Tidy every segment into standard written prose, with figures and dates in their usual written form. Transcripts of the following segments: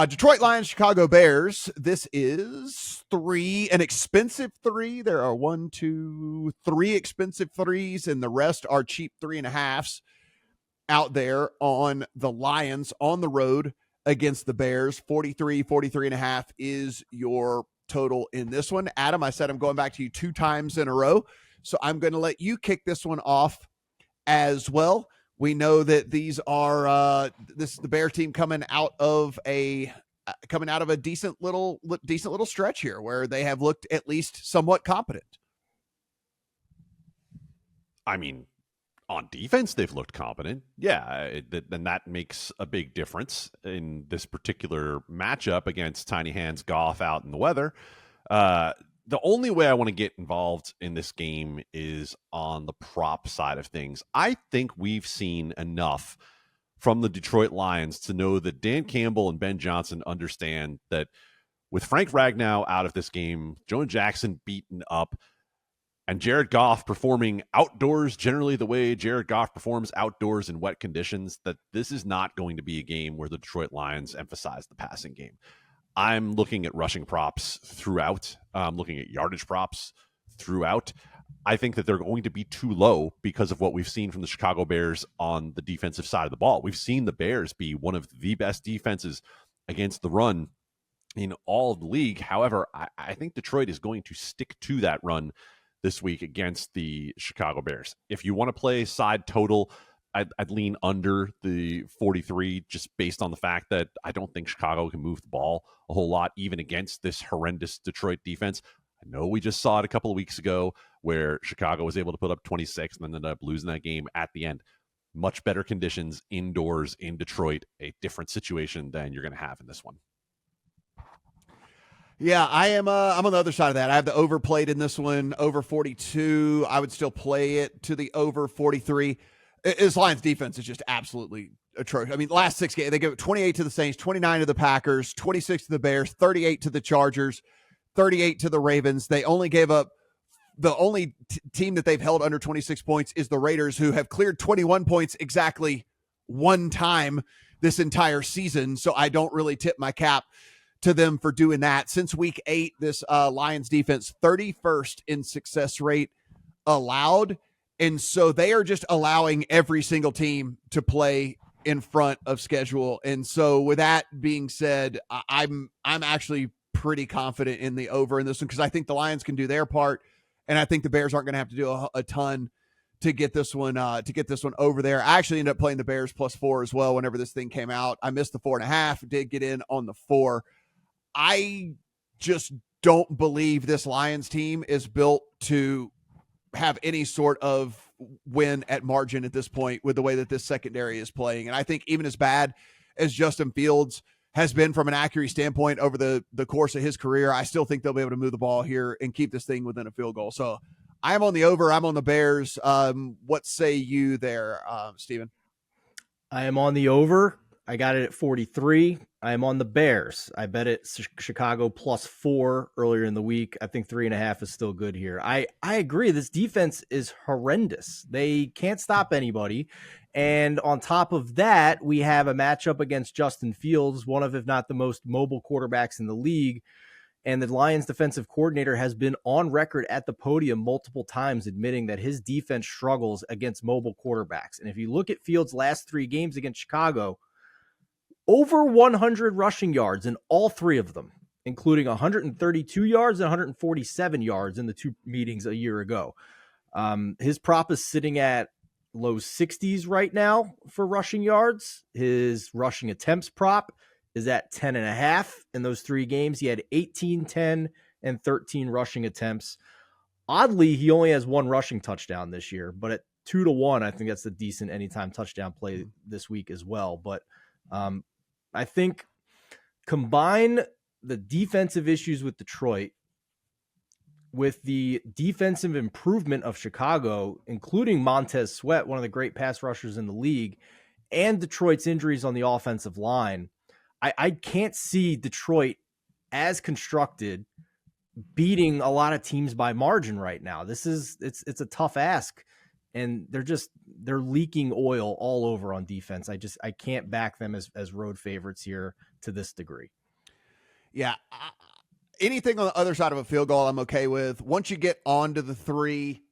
Detroit Lions, Chicago Bears. This is an expensive three. There are 3 expensive threes, and the rest are cheap 3.5s out there on the Lions on the road against the Bears. 43.5 is your total in this one. Adam, I said I'm going back to you 2 times in a row, so I'm going to let you kick this one off as well. We know that these are this is the Bear team coming out of a decent little stretch here where they have looked at least somewhat competent. I mean, on defense, they've looked competent. Yeah, then that makes a big difference in this particular matchup against Tiny Hands Goff out in the weather. The only way I want to get involved in this game is on the prop side of things. I think we've seen enough from the Detroit Lions to know that Dan Campbell and Ben Johnson understand that with Frank Ragnow out of this game, Jonah Jackson beaten up, and Jared Goff performing outdoors generally the way Jared Goff performs outdoors in wet conditions, that this is not going to be a game where the Detroit Lions emphasize the passing game. I'm looking at rushing props throughout. I'm looking at yardage props throughout. I think that they're going to be too low because of what we've seen from the Chicago Bears on the defensive side of the ball. We've seen the Bears be one of the best defenses against the run in all of the league. However, I think Detroit is going to stick to that run this week against the Chicago Bears. If you want to play side total, I'd lean under the 43 just based on the fact that I don't think Chicago can move the ball a whole lot, even against this horrendous Detroit defense. I know we just saw it a couple of weeks ago where Chicago was able to put up 26 and then ended up losing that game at the end. Much better conditions indoors in Detroit, a different situation than you're going to have in this one. Yeah, I'm on the other side of that. I have the overplayed in this one, over 42. I would still play it to the over 43. This Lions defense is just absolutely atrocious. I mean, last 6 games, they give 28 to the Saints, 29 to the Packers, 26 to the Bears, 38 to the Chargers, 38 to the Ravens. They only gave up, the only team that they've held under 26 points is the Raiders, who have cleared 21 points exactly one time this entire season. So I don't really tip my cap to them for doing that. Since week 8, this Lions defense, 31st in success rate allowed. And so they are just allowing every single team to play in front of schedule. And so with that being said, I'm actually pretty confident in the over in this one because I think the Lions can do their part, and I think the Bears aren't going to have to do a ton to get this one over there. I actually ended up playing the Bears +4 as well whenever this thing came out. I missed the 4.5, did get in on the 4. I just don't believe this Lions team is built to have any sort of win at margin at this point with the way that this secondary is playing. And I think even as bad as Justin Fields has been from an accuracy standpoint over the course of his career, I still think they'll be able to move the ball here and keep this thing within a field goal. So I'm on the over. I'm on the Bears. What say you there, Steven? I am on the over. I got it at 43. I am on the Bears. I bet it Chicago +4 earlier in the week. I think 3.5 is still good here. I agree. This defense is horrendous. They can't stop anybody. And on top of that, we have a matchup against Justin Fields, one of, if not the most mobile quarterbacks in the league. And the Lions defensive coordinator has been on record at the podium multiple times admitting that his defense struggles against mobile quarterbacks. And if you look at Fields' last 3 games against Chicago, over 100 rushing yards in all 3 of them, including 132 yards and 147 yards in the 2 meetings a year ago. His prop is sitting at low 60s right now for rushing yards. His rushing attempts prop is at 10.5 in those 3 games. He had 18, 10, and 13 rushing attempts. Oddly, he only has 1 rushing touchdown this year, but at 2-1, I think that's a decent anytime touchdown play this week as well. But I think combine the defensive issues with Detroit with the defensive improvement of Chicago, including Montez Sweat, one of the great pass rushers in the league, and Detroit's injuries on the offensive line. I can't see Detroit as constructed beating a lot of teams by margin right now. It's a tough ask, and they're leaking oil all over on defense. I can't back them as road favorites here. to this degree. Yeah. Anything on the other side of a field goal, I'm okay with. Once you get onto the 3,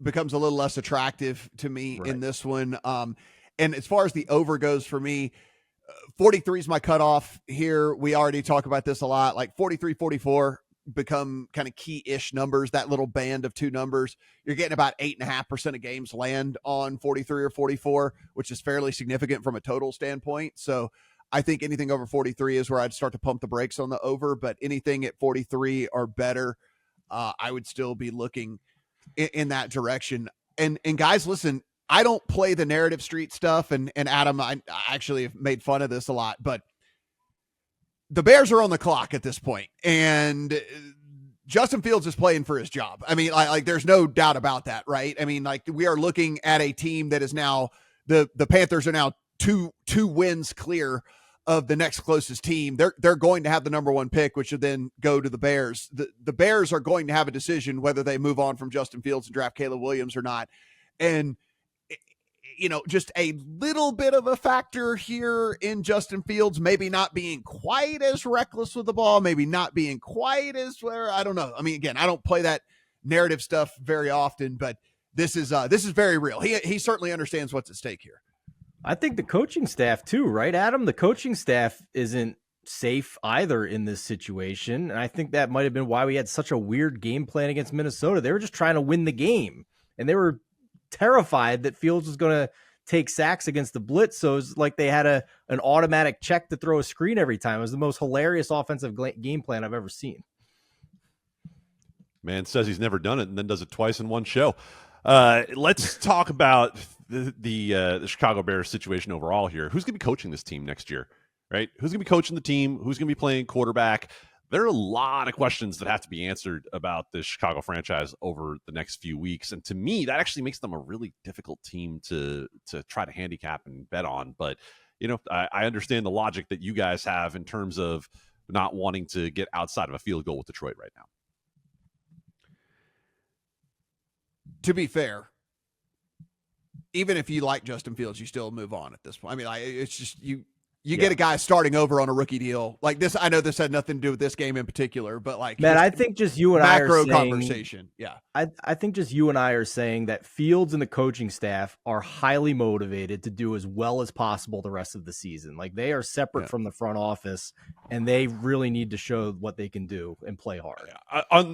becomes a little less attractive to me in this one. And as far as the over goes for me, 43 is my cutoff here. We already talk about this a lot. Like 43, 44 become kind of key-ish numbers, that little band of 2 numbers. You're getting about 8.5% of games land on 43 or 44, which is fairly significant from a total standpoint. So I think anything over 43 is where I'd start to pump the brakes on the over, but anything at 43 or better, I would still be looking in that direction. And guys, listen, I don't play the narrative street stuff, and Adam, I actually have made fun of this a lot, but the Bears are on the clock at this point, and Justin Fields is playing for his job. I mean, like there's no doubt about that, right? I mean, like we are looking at a team that is now the Panthers are now two wins clear of the next closest team. They're going to have the number 1 pick, which would then go to the Bears. The Bears are going to have a decision whether they move on from Justin Fields and draft Caleb Williams or not. And just a little bit of a factor here in Justin Fields, maybe not being quite as reckless with the ball, maybe not being quite as I don't know. I mean, again, I don't play that narrative stuff very often, but this is very real. He certainly understands what's at stake here. I think the coaching staff too, right, Adam? The coaching staff isn't safe either in this situation. And I think that might have been why we had such a weird game plan against Minnesota. They were just trying to win the game, and they were terrified that Fields was going to take sacks against the blitz. So it was like they had an automatic check to throw a screen every time. It was the most hilarious offensive game plan I've ever seen. Man says he's never done it and then does it twice in one show. Let's talk about the Chicago Bears situation overall here. Who's going to be coaching this team next year, right? Who's going to be coaching the team? Who's going to be playing quarterback? There are a lot of questions that have to be answered about this Chicago franchise over the next few weeks. And to me, that actually makes them a really difficult team to try to handicap and bet on. But, I understand the logic that you guys have in terms of not wanting to get outside of a field goal with Detroit right now. To be fair, even if you like Justin Fields, you still move on at this point. I mean, it's just you get a guy starting over on a rookie deal like this. I know this had nothing to do with this game in particular, but like, man, I think just you and I are saying, conversation. Yeah. I think just you and I are saying that Fields and the coaching staff are highly motivated to do as well as possible the rest of the season. Like they are separate from the front office, and they really need to show what they can do and play hard.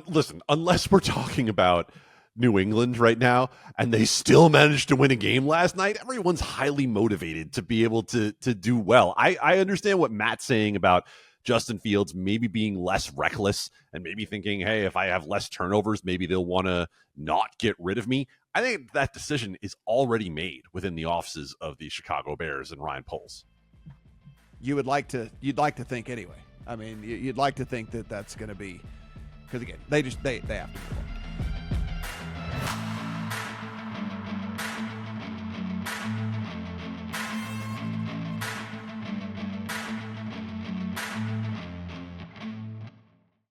Listen, unless we're talking about New England right now, and they still managed to win a game last night, everyone's highly motivated to be able to do well. I understand what Matt's saying about Justin Fields maybe being less reckless and maybe thinking, hey, if I have less turnovers, maybe they'll want to not get rid of me. I think that decision is already made within the offices of the Chicago Bears and Ryan Poles. You'd like to think anyway. I mean, you'd like to think that that's going to be, because again, they have to.